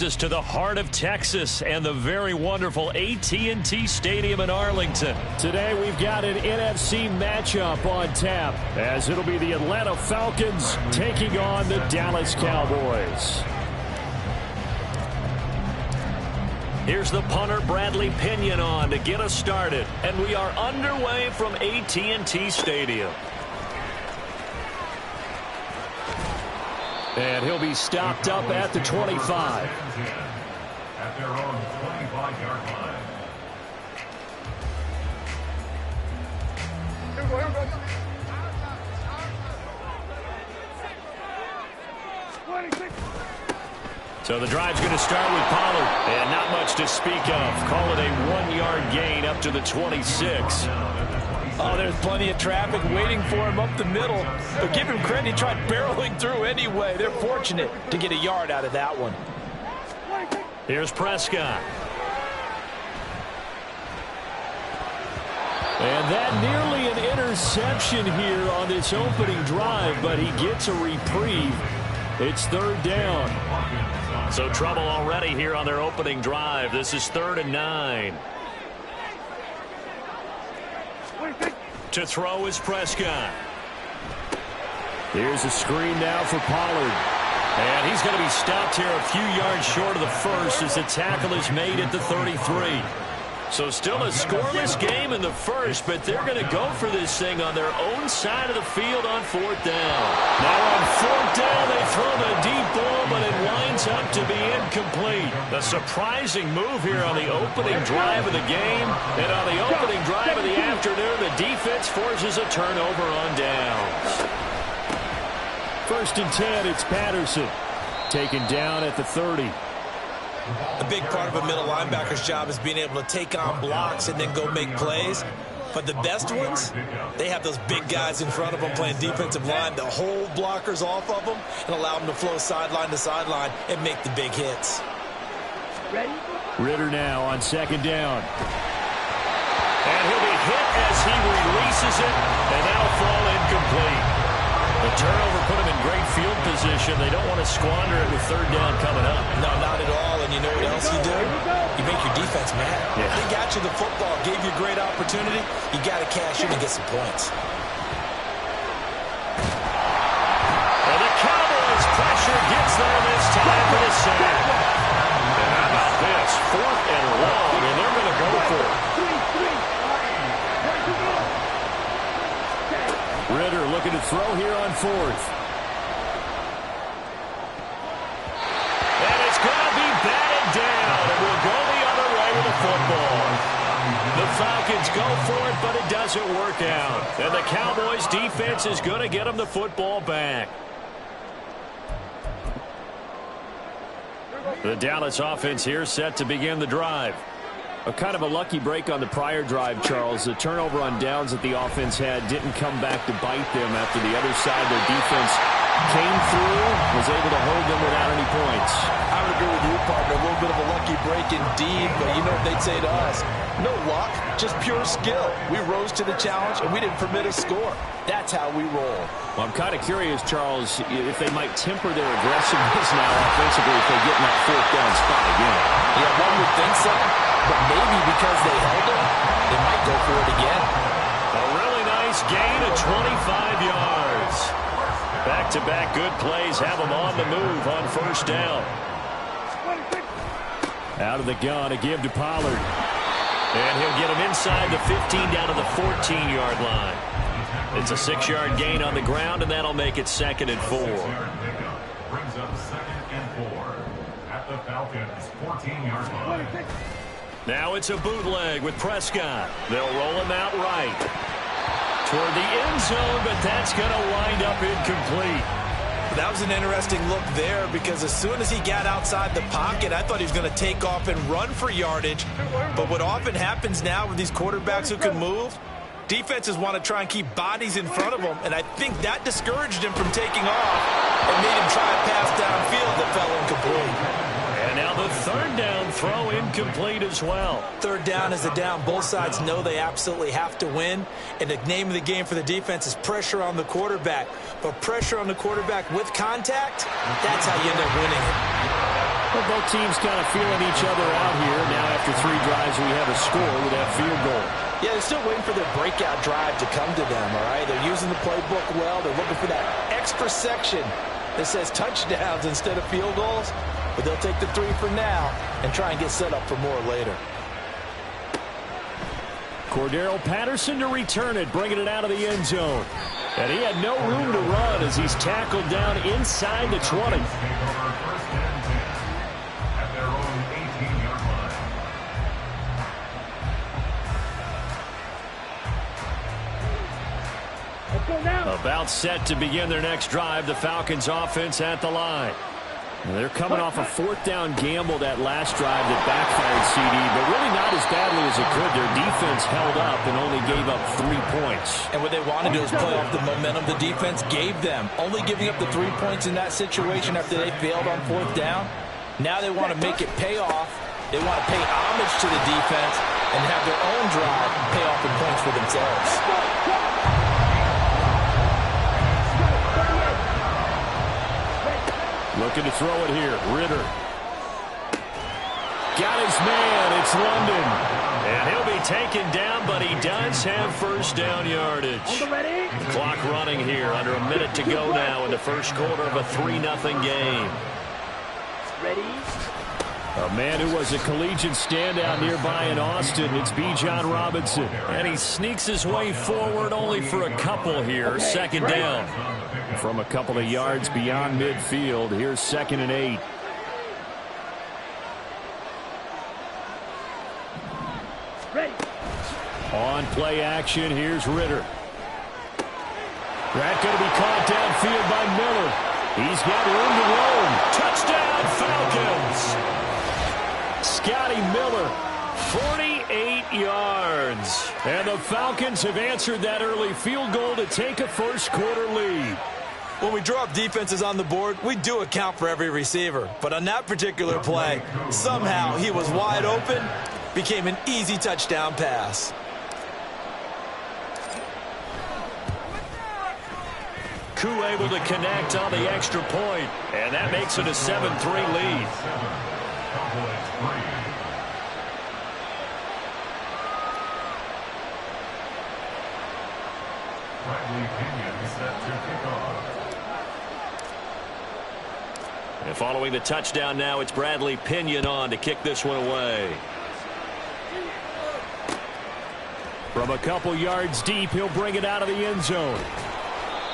To the heart of Texas and the very wonderful AT&T Stadium in Arlington. Today we've got an NFC matchup on tap as it'll be the Atlanta Falcons taking on the Dallas Cowboys. Here's the punter Bradley Pinion on to get us started, and we are underway from AT&T Stadium. And he'll be stopped up at the 25. At their own 25-yard line. So the drive's going to start with Pollard. And not much to speak of. Call it a 1-yard gain up to the 26. Oh, there's plenty of traffic waiting for him up the middle. But give him credit, he tried barreling through anyway. They're fortunate to get a yard out of that one. Here's Prescott. And that nearly an interception here on this opening drive, but he gets a reprieve. It's third down. So trouble already here on their opening drive. This is 3rd and 9. To throw is Prescott. Here's a screen now for Pollard. And he's going to be stopped here a few yards short of the first as the tackle is made at the 33. So still a scoreless game in the first, but they're going to go for this thing on their own side of the field on 4th down. Now on 4th down, they throw the deep ball, but it winds up to be incomplete. A surprising move here on the opening drive of the game. And on the opening drive of the afternoon, the defense forces a turnover on downs. 1st and 10, it's Patterson. Taken down at the 30. A big part of a middle linebacker's job is being able to take on blocks and then go make plays. But the best ones, they have those big guys in front of them playing defensive line to hold blockers off of them and allow them to flow sideline to sideline and make the big hits. Ritter now on 2nd down. And he'll be hit as he releases it, and that'll fall incomplete. The turnover put him in great field position. They don't want to squander it with 3rd down coming up. No, not at all. And you know what else you do? You make your defense mad. Yeah. They got you the football, gave you a great opportunity. You got to cash in and get some points. And the Cowboys' pressure gets there this time for the sack. And how about this? 4th and long, and they're going to go for it. Ritter looking to throw here on 4th. And it's going to be batted down. And we'll go the other way with the football. The Falcons go for it, but it doesn't work out. And the Cowboys' defense is going to get them the football back. The Dallas offense here set to begin the drive. A kind of a lucky break on the prior drive, Charles. The turnover on downs that the offense had didn't come back to bite them after the other side. Their defense came through, was able to hold them without any points. I would agree with you, partner. A little bit of a lucky break indeed, but you know what they'd say to us? No luck, just pure skill. We rose to the challenge, and we didn't permit a score. That's how we roll. Well, I'm kind of curious, Charles, if they might temper their aggressiveness now offensively if they get in that 4th down spot again. Yeah, one would think so. But maybe because they held it, they might go for it again. A really nice gain of 25 yards. Back-to-back good plays have them on the move on 1st down. Out of the gun, a give to Pollard. And he'll get him inside the 15 down to the 14-yard line. It's a 6-yard gain on the ground, and that'll make it 2nd and 4. Brings up 2nd and 4 at the Falcons' 14-yard line. Now it's a bootleg with Prescott. They'll roll him out right toward the end zone, but that's going to wind up incomplete. That was an interesting look there because as soon as he got outside the pocket, I thought he was going to take off and run for yardage. But what often happens now with these quarterbacks who can move, defenses want to try and keep bodies in front of them, and I think that discouraged him from taking off and made him try a pass downfield that fell incomplete. And now the 3rd down throw incomplete as well. 3rd down is a down. Both sides know they absolutely have to win. And the name of the game for the defense is pressure on the quarterback. But pressure on the quarterback with contact, that's how you end up winning it. Well, both teams kind of feeling each other out here. Now after 3 drives, we have a score with that field goal. Yeah, they're still waiting for their breakout drive to come to them, all right? They're using the playbook well. They're looking for that extra section that says touchdowns instead of field goals. But they'll take the 3 for now and try and get set up for more later. Cordero Patterson to return it, bringing it out of the end zone. And he had no room to run as he's tackled down inside the 20. About set to begin their next drive, the Falcons offense at the line. And they're coming off a 4th down gamble that last drive that backfired CD, but really not as badly as it could. Their defense held up and only gave up 3 points. And what they want to do is play off the momentum the defense gave them. Only giving up the 3 points in that situation after they failed on 4th down. Now they want to make it pay off. They want to pay homage to the defense and have their own drive pay off in points for themselves. Looking to throw it here. Ritter. Got his man. It's London. And he'll be taken down, but he does have first down yardage. Clock running here. Under a minute to go now in the first quarter of a 3-0 game. Ready? A man who was a collegiate standout nearby in Austin. It's Bijan Robinson. And he sneaks his way forward only for a couple here. Second down. From a couple of yards beyond midfield. Here's 2nd and 8. Ready. On play action, here's Ritter. That's going to be caught downfield by Miller. He's got room to roam. Touchdown, Falcons! Scotty Miller, 48 yards. And the Falcons have answered that early field goal to take a first quarter lead. When we draw up defenses on the board, we do account for every receiver. But on that particular play, somehow he was wide open, became an easy touchdown pass. Koo able to connect on the extra point, and that makes it a 7-3 lead. And following the touchdown now, it's Bradley Pinion on to kick this one away. From a couple yards deep, he'll bring it out of the end zone.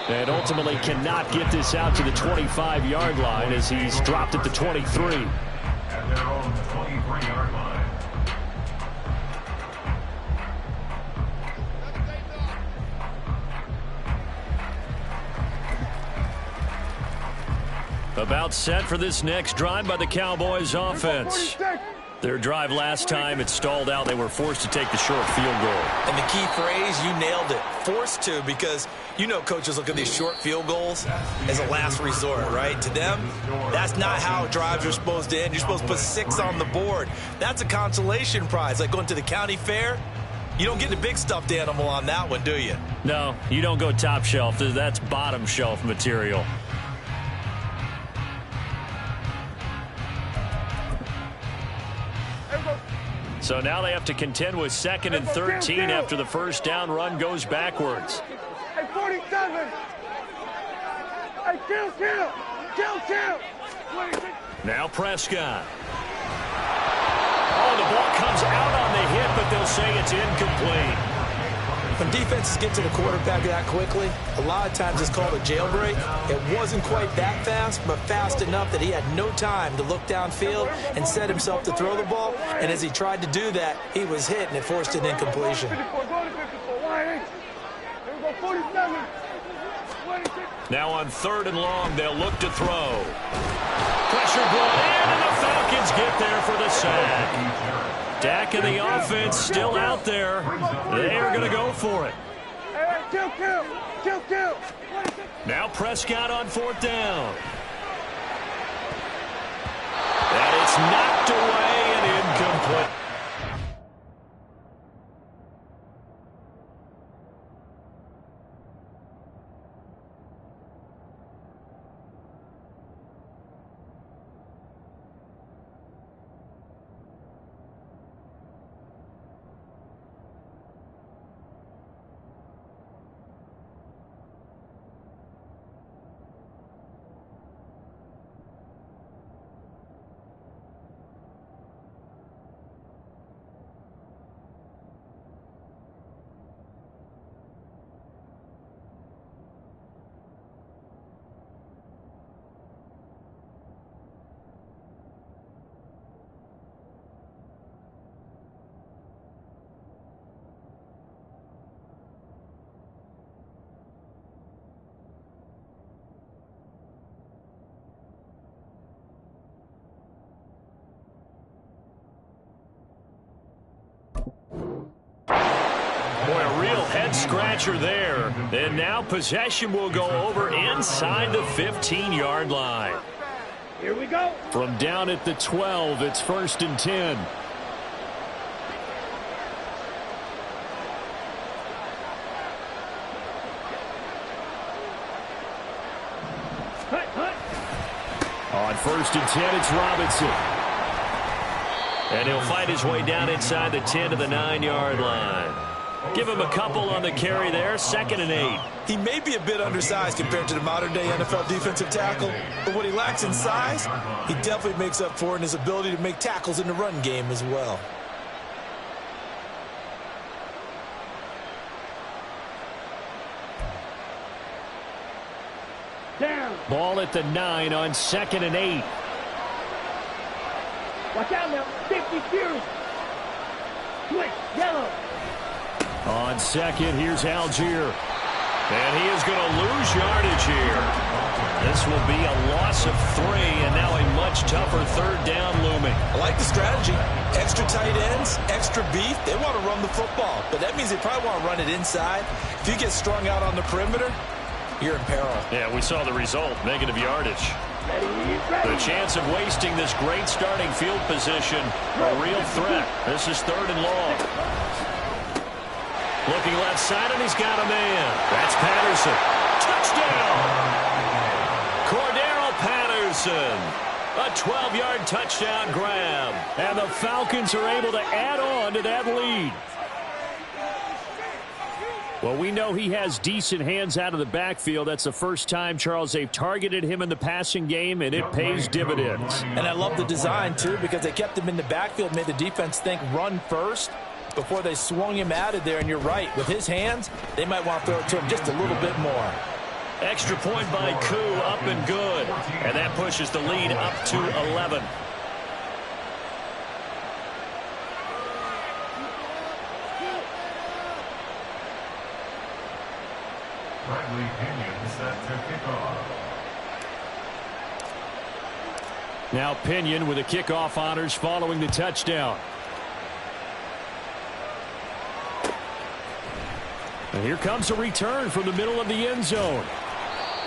And ultimately cannot get this out to the 25-yard line as he's dropped at the 23. At their own 23-yard line. About set for this next drive by the Cowboys offense. Their drive last time, it stalled out. They were forced to take the short field goal. And the key phrase, you nailed it, forced to, because you know coaches look at these short field goals as a last resort, right? To them, that's not how drives are supposed to end. You're supposed to put 6 on the board. That's a consolation prize, like going to the county fair. You don't get the big stuffed animal on that one, do you? No, you don't go top shelf. That's bottom shelf material. So now they have to contend with 2nd and 13 after the first down run goes backwards. Hey, 47. Hey, kill. Now Prescott. Oh, the ball comes out on the hit, but they'll say it's incomplete. When defenses get to the quarterback that quickly, a lot of times it's called a jailbreak. It wasn't quite that fast, but fast enough that he had no time to look downfield and set himself to throw the ball. And as he tried to do that, he was hit, and it forced an incompletion. Now on 3rd and long, they'll look to throw. Pressure brought in, and the Falcons get there for the sack. Dak and the offense still out there. They are going to go for it. Kill. Now Prescott on 4th down. And it's knocked away and incomplete. real head-scratcher there. And now possession will go over inside the 15-yard line. Here we go. From down at the 12, it's 1st and 10. On 1st and 10, it's Robinson. And he'll fight his way down inside the 10 to the 9-yard line. Give him a couple on the carry there, 2nd and 8. He may be a bit undersized compared to the modern-day NFL defensive tackle, but what he lacks in size, he definitely makes up for in his ability to make tackles in the run game as well. Down. Ball at the 9 on 2nd and 8. Watch out now. 50 series. Switch. Yellow. On 2nd, here's Algier. And he is going to lose yardage here. This will be a loss of 3, and now a much tougher 3rd down looming. I like the strategy. Extra tight ends, extra beef. They want to run the football, but that means they probably want to run it inside. If you get strung out on the perimeter, you're in peril. Yeah, we saw the result, negative yardage. The chance of wasting this great starting field position, a real threat. This is 3rd and long. Looking left side, and he's got a man. That's Patterson. Touchdown! Cordero Patterson. A 12-yard touchdown grab. And the Falcons are able to add on to that lead. Well, we know he has decent hands out of the backfield. That's the first time, Charles, they've targeted him in the passing game, and it pays dividends. And I love the design, too, because they kept him in the backfield, made the defense think run first before they swung him out of there. And you're right, with his hands, they might want to throw it to him just a little bit more. Extra point by Koo, up and good. And that pushes the lead up to 11. Bradley Pinion set to kick off. Now Pinion with the kickoff honors following the touchdown. And here comes a return from the middle of the end zone.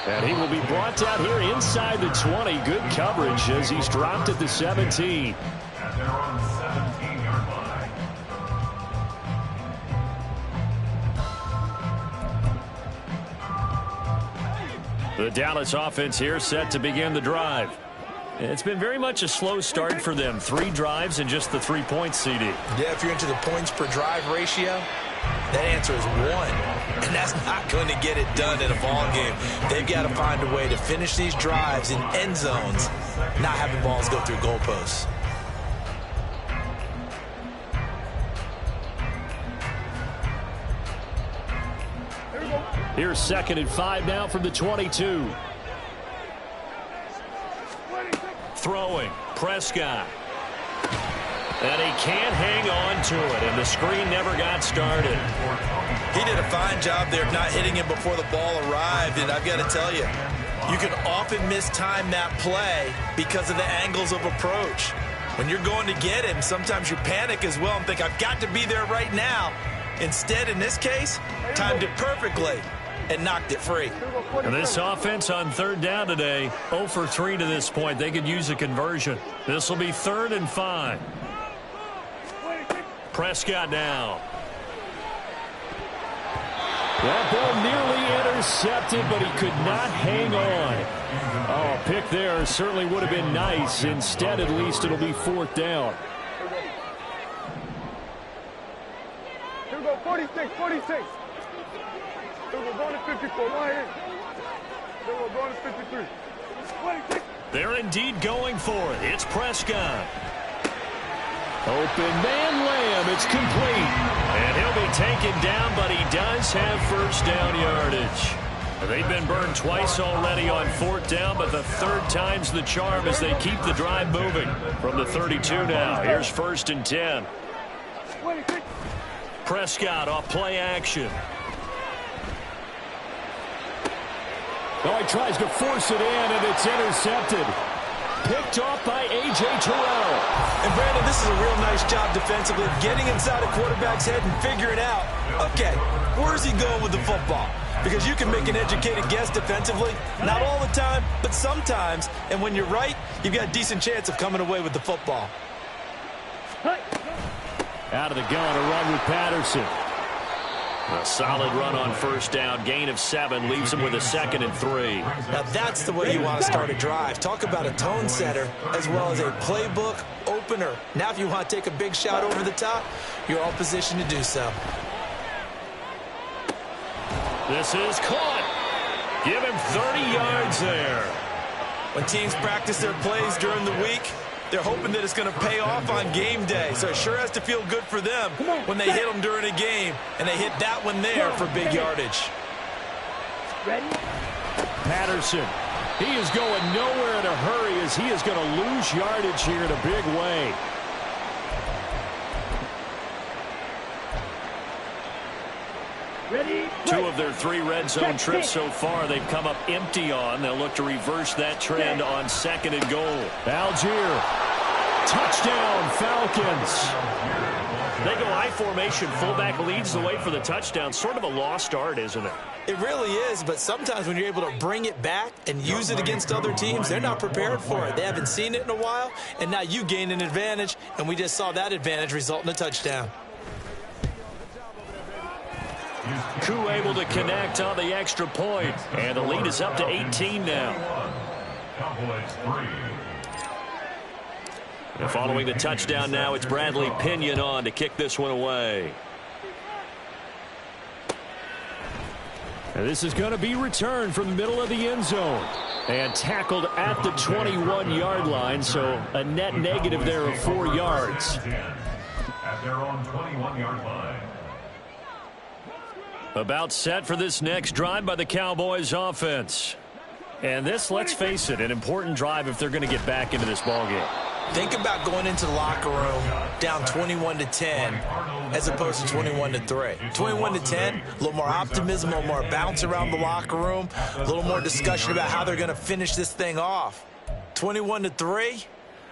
And he will be brought down here inside the 20. Good coverage as he's dropped at the 17. At their own 17-yard line. The Dallas offense here set to begin the drive. It's been very much a slow start for them. 3 drives and just the 3 points, CD. Yeah, if you're into the points per drive ratio, that answer is 1. And that's not going to get it done in a ball game. They've got to find a way to finish these drives in end zones, not having balls go through goalposts. Here's 2nd and 5 now from the 22. Throwing, Prescott. And he can't hang on to it, and the screen never got started. He did a fine job there not hitting him before the ball arrived, and I've got to tell you, you can often mistime that play because of the angles of approach. When you're going to get him, sometimes you panic as well and think, I've got to be there right now. Instead, in this case, timed it perfectly and knocked it free. And this offense on 3rd down today, 0 for 3 to this point. They could use a conversion. This will be 3rd and 5. Prescott now. That ball nearly intercepted, but he could not hang on. Oh, a pick there certainly would have been nice. Instead, at least, it'll be 4th down. Here we go, 46, 46. Here we go, going to 54, right here. Here we go, going to 53. 26. They're indeed going for it. It's Prescott. Open man Lamb. It's complete. And he'll be taken down, but he does have 1st down yardage. They've been burned twice already on 4th down, but the 3rd time's the charm as they keep the drive moving. From the 32 now, here's 1st and 10. 26. Prescott off play action. Oh, he tries to force it in, and it's intercepted. Picked off by A.J. Terrell. And Brandon, this this is a real nice job defensively of getting inside a quarterback's head and figuring out, okay, where's he going with the football? Because you can make an educated guess defensively, not all the time, but sometimes. And when you're right, you've got a decent chance of coming away with the football. Out of the gun, a run with Patterson. A solid run on first down, gain of 7, leaves him with a 2nd and 3. Now that's the way you want to start a drive. Talk about a tone setter as well as a playbook opener. Now if you want to take a big shot over the top, you're all positioned to do so. This is caught. Give him 30 yards there. When teams practice their plays during the week, they're hoping that it's going to pay off on game day. So it sure has to feel good for them when they hit them during a game, and they hit that one there for big yardage. Ready? Patterson. He is going nowhere in a hurry as he is going to lose yardage here in a big way. Ready? 2 of their 3 red zone trips so far they've come up empty on. They'll look to reverse that trend on 2nd and goal. Algier. Touchdown, Falcons. They go I formation. Fullback leads the way for the touchdown. Sort of a lost art, isn't it? It really is, but sometimes when you're able to bring it back and use it against other teams, they're not prepared for it. They haven't seen it in a while, and now you gain an advantage, and we just saw that advantage result in a touchdown. Koo able to connect on the extra point, and the lead is up to 18 now. Cowboys 3. And following the touchdown now, it's Bradley Pinion on to kick this one away. And this is going to be returned from the middle of the end zone. And tackled at the 21-yard line, so a net negative there of 4 yards. At their own 21-yard line. About set for this next drive by the Cowboys offense. And this, let's face it, an important drive if they're going to get back into this ballgame. Think about going into the locker room down 21-10 as opposed to 21-3. 21-10, a little more optimism, a little more bounce around the locker room, a little more discussion about how they're going to finish this thing off. 21-3,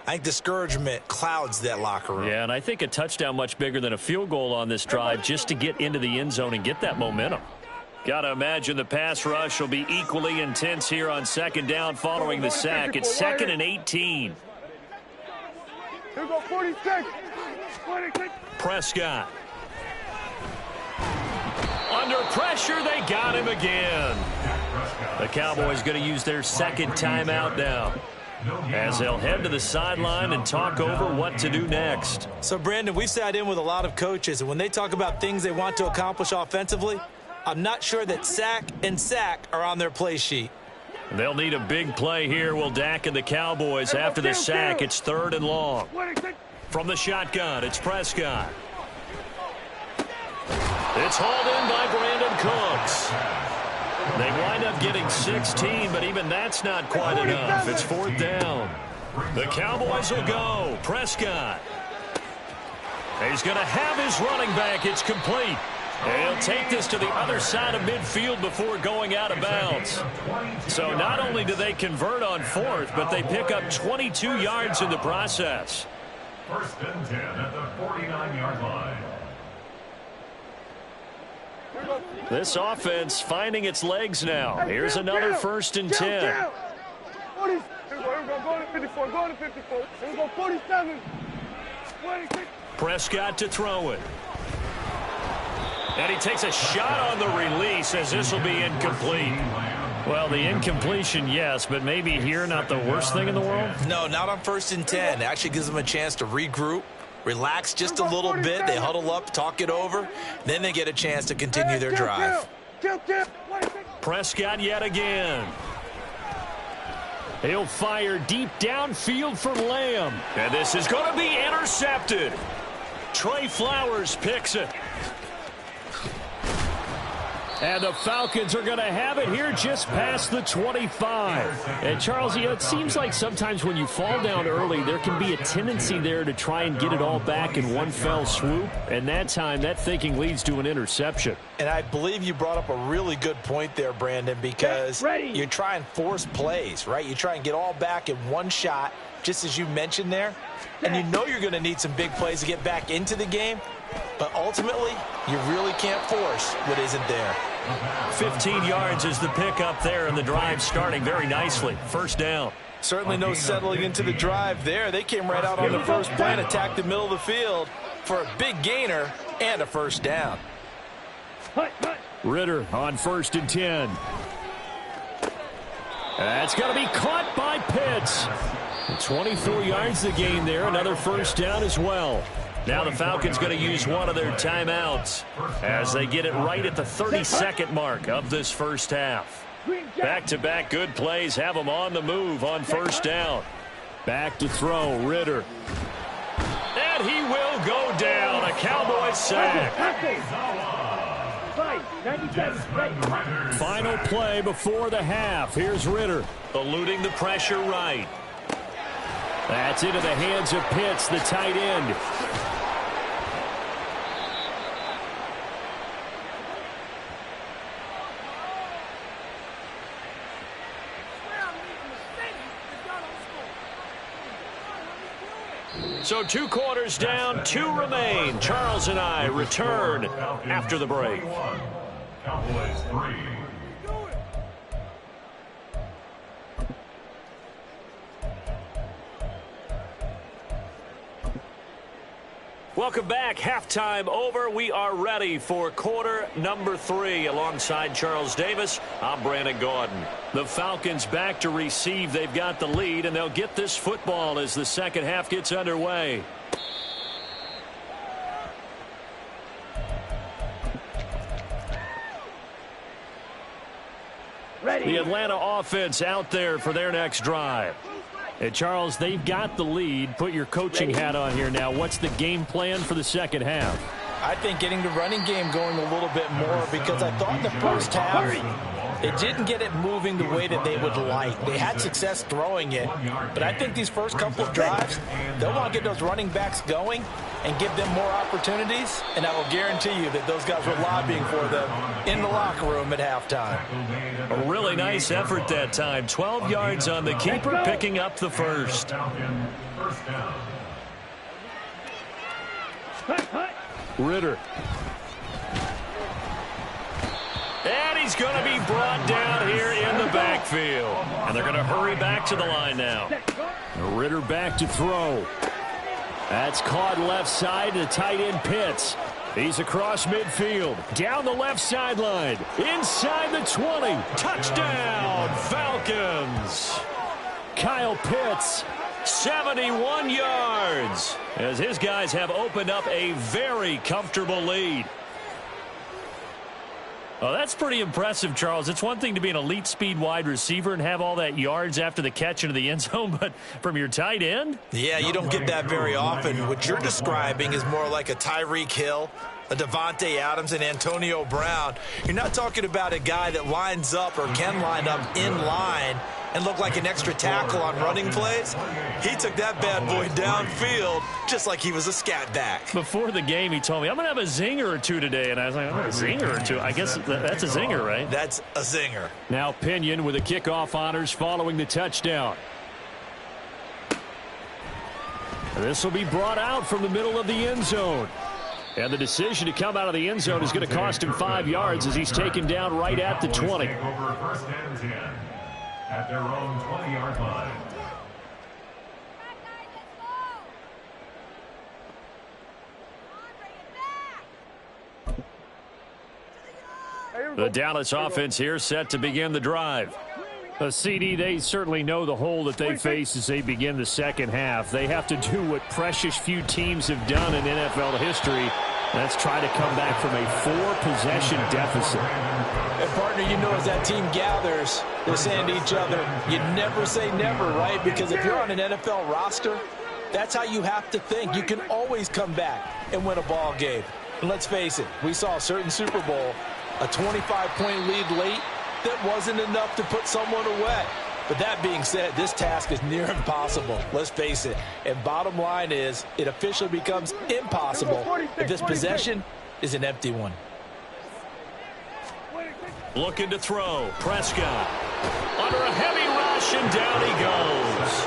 I think discouragement clouds that locker room. Yeah, and I think a touchdown much bigger than a field goal on this drive just to get into the end zone and get that momentum. Got to imagine the pass rush will be equally intense here on 2nd down following the sack. It's 2nd and 18. Here go 46. 26. Prescott. Under pressure, they got him again. The Cowboys going to use their 2nd timeout now, as they'll head to the sideline and talk over what to do next. So, Brandon, we've sat in with a lot of coaches, and when they talk about things they want to accomplish offensively, I'm not sure that sack and sack are on their play sheet. They'll need a big play here. Will Dak and the Cowboys after the sack. It's 3rd and long. From the shotgun, it's Prescott. It's hauled in by Brandon Cooks. They wind up getting 16, but even that's not quite enough. It's 4th down. The Cowboys will go. Prescott. He's going to have his running back. It's complete. And he'll take this to the other side of midfield before going out of bounds. So not only do they convert on 4th, but they pick up 22 yards in the process. 1st and 10 at the 49-yard line. This offense finding its legs now. Here's another 1st and 10. Here we go. Go to 54. Go to 54. Here we go. 47. 26. Prescott to throw it. And he takes a shot on the release as this will be incomplete. Well, the incompletion, yes, but maybe here not the worst thing in the world? No, not on 1st and 10. It actually gives them a chance to regroup, relax just a little bit. They huddle up, talk it over. Then they get a chance to continue their drive. Prescott yet again. He'll fire deep downfield for Lamb. And this is going to be intercepted. Trey Flowers picks it. And the Falcons are going to have it here just past the 25. And, Charles, you know, it seems like sometimes when you fall down early, there can be a tendency there to try and get it all back in one fell swoop. And that time, that thinking leads to an interception. And I believe you brought up a really good point there, Brandon, because you try and force plays, right? You try and get all back in one shot, just as you mentioned there. And you know you're going to need some big plays to get back into the game. But ultimately, you really can't force what isn't there. 15 yards is the pickup there, and the drive starting very nicely. First down. Certainly no settling into the drive there. They came right out on the first play and attacked the middle of the field for a big gainer and a first down. Ritter on 1st and 10. That's going to be caught by Pitts. 24 yards the gain there. Another first down as well. Now the Falcons going to use one of their timeouts as they get it right at the 32nd mark of this first half. Back-to-back good plays have them on the move on first down. Back to throw, Ritter. And he will go down. A Cowboys sack. Final play before the half. Here's Ritter. Eluding the pressure right. That's into the hands of Pitts, the tight end. So 2 quarters down, 2 remain. Charles and I return after the break. Cowboys 3. Welcome back. Halftime over. We are ready for quarter number 3. Alongside Charles Davis, I'm Brandon Gaudin. The Falcons back to receive. They've got the lead, and they'll get this football as the second half gets underway. The Atlanta offense out there for their next drive. And Charles, they've got the lead. Put your coaching hat on here now. What's the game plan for the second half? I think getting the running game going a little bit more, because I thought in the first half it didn't get it moving the way that they would like. They had success throwing it, but I think these first couple of drives, they'll want to get those running backs going and give them more opportunities, and I will guarantee you that those guys were lobbying for them in the locker room at halftime. A really nice effort that time. 12 yards on the keeper, picking up the first. Ritter. And he's going to be brought down here in the backfield. And they're going to hurry back to the line now. Ritter back to throw. That's caught left side to the tight end Pitts. He's across midfield. Down the left sideline. Inside the 20. Touchdown, Falcons. Kyle Pitts, 71 yards. As his guys have opened up a very comfortable lead. Oh, that's pretty impressive, Charles. It's one thing to be an elite speed wide receiver and have all that yards after the catch into the end zone, but from your tight end? Yeah, you don't get that very often. What you're describing is more like a Tyreek Hill, a Devontae Adams, and Antonio Brown. You're not talking about a guy that lines up or can line up in line and look like an extra tackle on running plays. He took that bad boy downfield just like he was a scat back. Before the game, he told me, I'm going to have a zinger or two today. And I was like, oh, a zinger or two? I guess that's a zinger, right? That's a zinger. Now Pinion with the kickoff honors following the touchdown. This will be brought out from the middle of the end zone. And the decision to come out of the end zone is going to cost him 5 yards as he's taken down right at the 20. First and 10 at their own 20-yard line. The Dallas offense here set to begin the drive. CD, they certainly know the hole that they face as they begin the second half. They have to do what precious few teams have done in NFL history. That's try to come back from a 4-possession deficit. And partner, you know, as that team gathers, they're saying to each other, you never say never, right? Because if you're on an NFL roster, that's how you have to think. You can always come back and win a ball game. And let's face it, we saw a certain Super Bowl, a 25-point lead late, that wasn't enough to put someone away. But that being said, this task is near impossible. Let's face it. And bottom line is, it officially becomes impossible if this possession is an empty one. Looking to throw. Prescott under a heavy rush, and down he goes.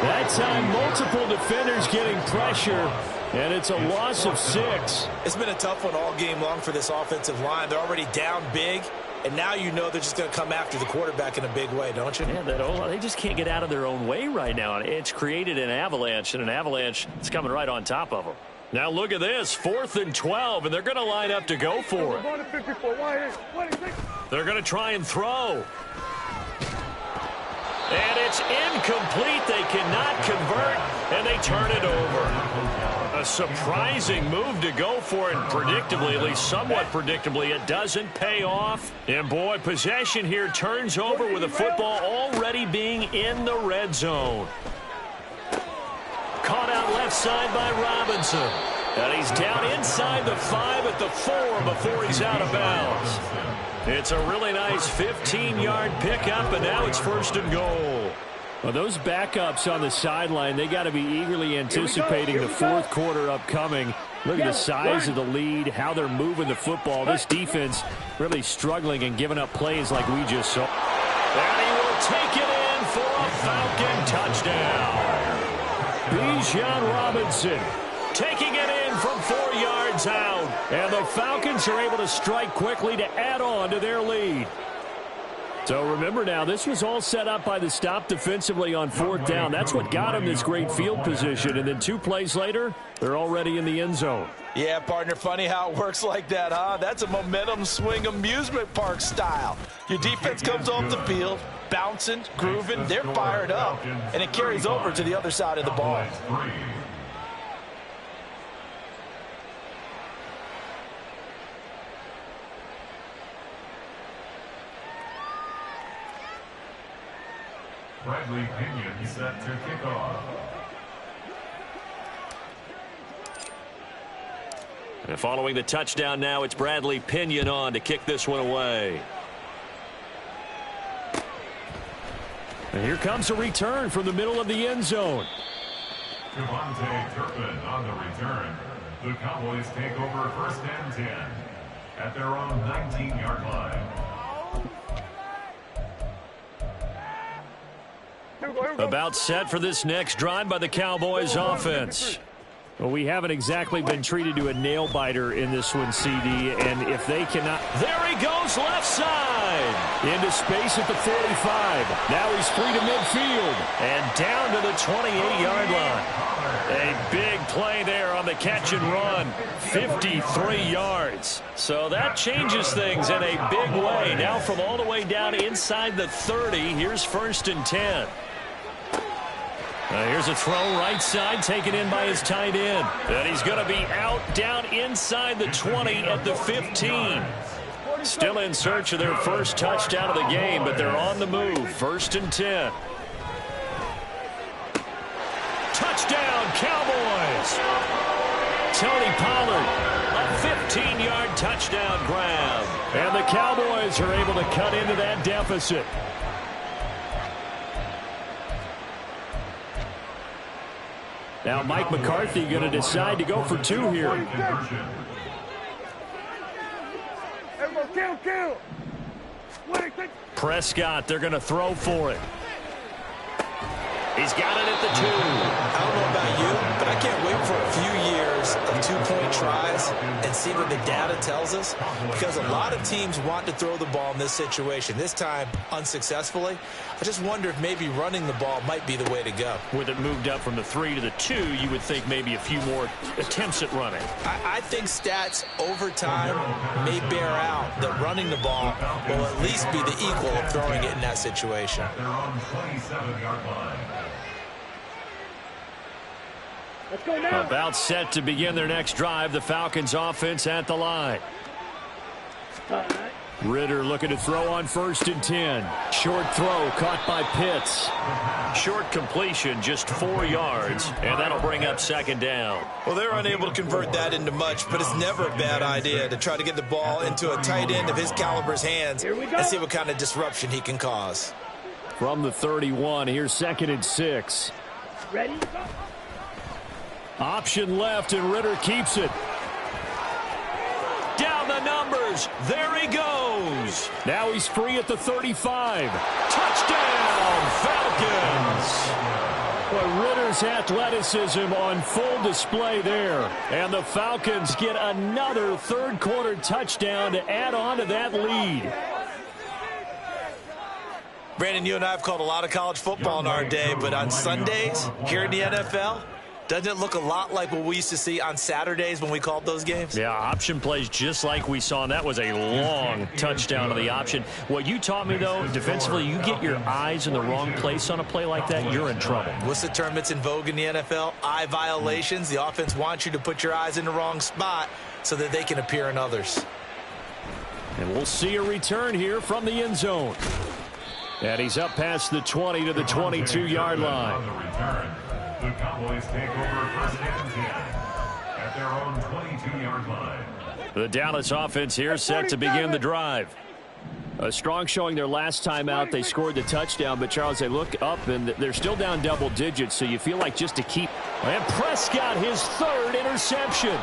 That time, multiple defenders getting pressure, and it's a loss of 6. It's been a tough one all game long for this offensive line. They're already down big, and now you know they're just going to come after the quarterback in a big way, don't you? Yeah, they just can't get out of their own way right now. It's created an avalanche, and an avalanche is coming right on top of them. Now look at this, 4th and 12, and they're going to line up to go for it. They're going to try and throw. And it's incomplete. They cannot convert, and they turn it over. A surprising move to go for it, and predictably, at least somewhat predictably, it doesn't pay off. And boy, possession here turns over with the football already being in the red zone. Caught out left side by Robinson. And he's down inside the 5 at the 4 before he's out of bounds. It's a really nice 15-yard pickup, and now it's 1st and goal. Well, those backups on the sideline, they got to be eagerly anticipating the 4th quarter upcoming. Look at the size of the lead, how they're moving the football. This defense really struggling and giving up plays like we just saw. And he will take it in for a Falcon touchdown. Bijan Robinson taking it in from 4 yards out. And the Falcons are able to strike quickly to add on to their lead. So remember now, this was all set up by the stop defensively on 4th down. That's what got them this great field position. And then 2 plays later, they're already in the end zone. Yeah, partner, funny how it works like that, huh? That's a momentum swing amusement park style. Your defense comes off the field, bouncing, grooving, they're fired up, and it carries over to the other side of the ball. Bradley Pinion set to kick off. And following the touchdown now, it's Bradley Pinion on to kick this one away. And here comes a return from the middle of the end zone. Devontae Turpin on the return. The Cowboys take over 1st and 10 at their own 19-yard line. About set for this next drive by the Cowboys offense. Well, we haven't exactly been treated to a nail-biter in this one, CD, and if they cannot... There he goes, left side! Into space at the 45. Now he's free to midfield. And down to the 28-yard line. A big play there on the catch and run. 53 yards. So that changes things in a big way. Now from all the way down inside the 30, here's 1st and 10. Here's a throw right side, taken in by his tight end. And he's going to be out down inside the 20 at the 15. Still in search of their first touchdown of the game, but they're on the move. 1st and 10. Touchdown, Cowboys! Tony Pollard, a 15-yard touchdown grab. And the Cowboys are able to cut into that deficit. Now Mike McCarthy going to decide to go for 2 here. Prescott, they're going to throw for it. He's got it at the 2. I don't know about you, but I can't wait for a few years of 2-point tries and see what the data tells us, because a lot of teams want to throw the ball in this situation. This time, unsuccessfully. I just wonder if maybe running the ball might be the way to go. With it moved up from the 3 to the 2, you would think maybe a few more attempts at running. I think stats over time may bear out that running the ball will at least be the equal of throwing it in that situation. At their own 27-yard line. Let's go now. About set to begin their next drive. The Falcons offense at the line. Ritter looking to throw on 1st and 10. Short throw caught by Pitts. Short completion, just 4 yards, and that'll bring up 2nd down. Well, they're unable to convert that into much, but it's never a bad idea to try to get the ball into a tight end of his caliber's hands and see what kind of disruption he can cause. From the 31, here's 2nd and 6. Ready? Option left, and Ritter keeps it. Down the numbers. There he goes. Now he's free at the 35. Touchdown, Falcons. Well, Ritter's athleticism on full display there. And the Falcons get another third-quarter touchdown to add on to that lead. Brandon, you and I have called a lot of college football in our day, but on Sundays here in the NFL, doesn't it look a lot like what we used to see on Saturdays when we called those games? Yeah, option plays just like we saw, and that was a long touchdown of the option. What you taught me, though, defensively, you get your eyes in the wrong place on a play like that, you're in trouble. What's the term that's in vogue in the NFL? Eye violations. The offense wants you to put your eyes in the wrong spot so that they can appear in others. And we'll see a return here from the end zone. And he's up past the 20 to the 22-yard line. The Cowboys take over first and 10 at their own 22-yard line. The Dallas offense here set to begin the drive. A strong showing their last time out. They scored the touchdown, but, Charles, they look up, and they're still down double digits, so you feel like just to keep. And Prescott, his third interception.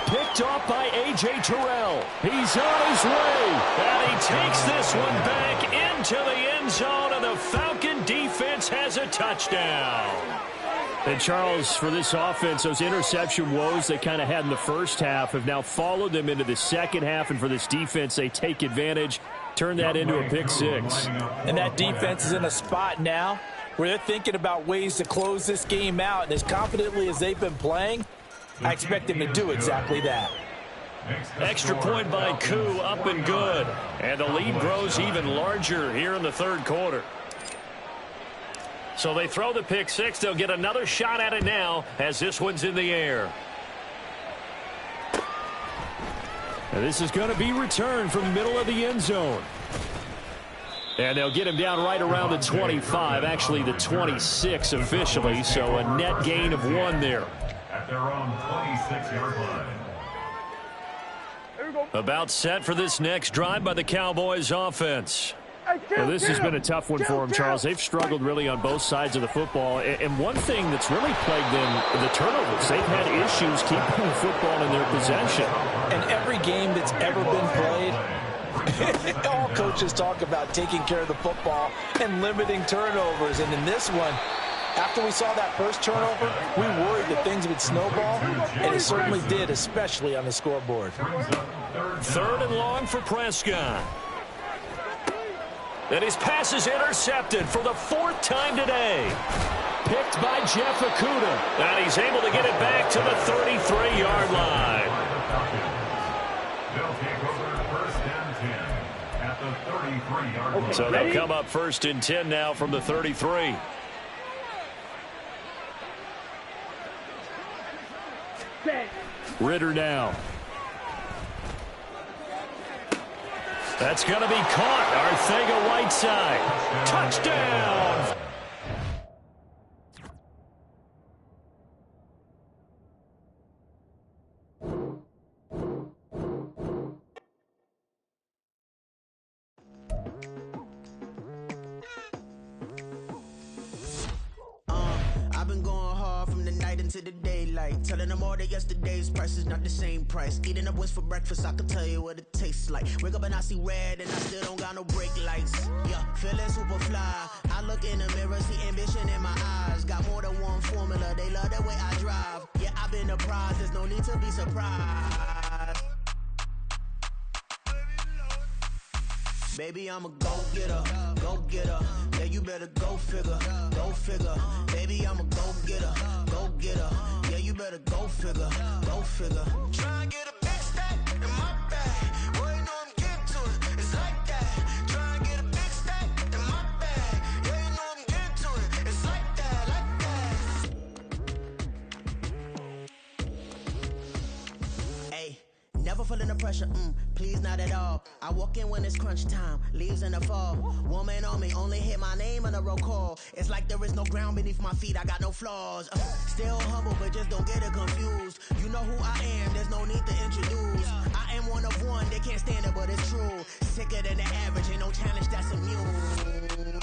Picked off by A.J. Terrell. He's on his way, and he takes this one back into the end zone, and the Falcon defense has a touchdown. And, Charles, for this offense, those interception woes they kind of had in the first half have now followed them into the second half, and for this defense, they take advantage, turn that into a pick six. And that defense is in a spot now where they're thinking about ways to close this game out, and as confidently as they've been playing, I expect them to do exactly that. Extra point by Koo, up and good. And the lead grows even larger here in the third quarter. So they throw the pick six. They'll get another shot at it now as this one's in the air. And this is going to be returned from the middle of the end zone. And they'll get him down right around the 25, actually the 26 officially, so a net gain of 1 there. At their own 26-yard line. About set for this next drive by the Cowboys offense. Well, this has been a tough one for them, Charles. They've struggled really on both sides of the football. And one thing that's really plagued them, the turnovers. They've had issues keeping the football in their possession. And every game that's ever been played, all coaches talk about taking care of the football and limiting turnovers. And in this one, after we saw that first turnover, we worried that things would snowball, and it certainly did, especially on the scoreboard. Third and long for Prescott. And his pass is intercepted for the 4th time today. Picked by Jeff Okudah. And he's able to get it back to the 33-yard line. They'll take over first and 10 at the 33-yard line. So they'll come up first and 10 now from the 33. Ritter now. That's going to be caught. Arcega-Whiteside. Touchdown. I've been going hard from the night into the daylight, telling them all that yesterday's price is not the same price. Eating up wings for breakfast, I can tell you what it tastes like. Wake up and I see red and I still don't got no brake lights. Yeah, feeling super fly. I look in the mirror, see ambition in my eyes. Got more than one formula, they love the way I drive. Yeah, I've been a prize, there's no need to be surprised. Baby, I'm a go-getter, go-getter. Yeah, you better go figure, go figure. Baby, I'm a go-getter, go-getter. Yeah, you better go figure, go figure. Try and get a big stack in my bag. Boy, you know I'm getting to it, it's like that. Try and get a big stack in my bag. Yeah, you know I'm getting to it, it's like that, like that. Hey, never feeling the pressure, please not at all. I walk in when it's crunch time, leaves in the fall. Woman on me, only hit my name on the roll call. It's like there is no ground beneath my feet, I got no flaws. Still humble, but just don't get it confused. You know who I am, there's no need to introduce. I am one of one, they can't stand it, but it's true. Sicker than the average, ain't no challenge that's immune.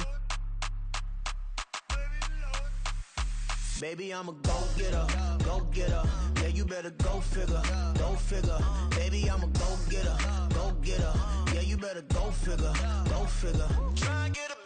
Baby, I'm a go-getter, go-getter. Yeah, you better go figure, go figure. Baby, I'm a go-getter, go-getter. Yeah, you better go figure, go figure. Try and get a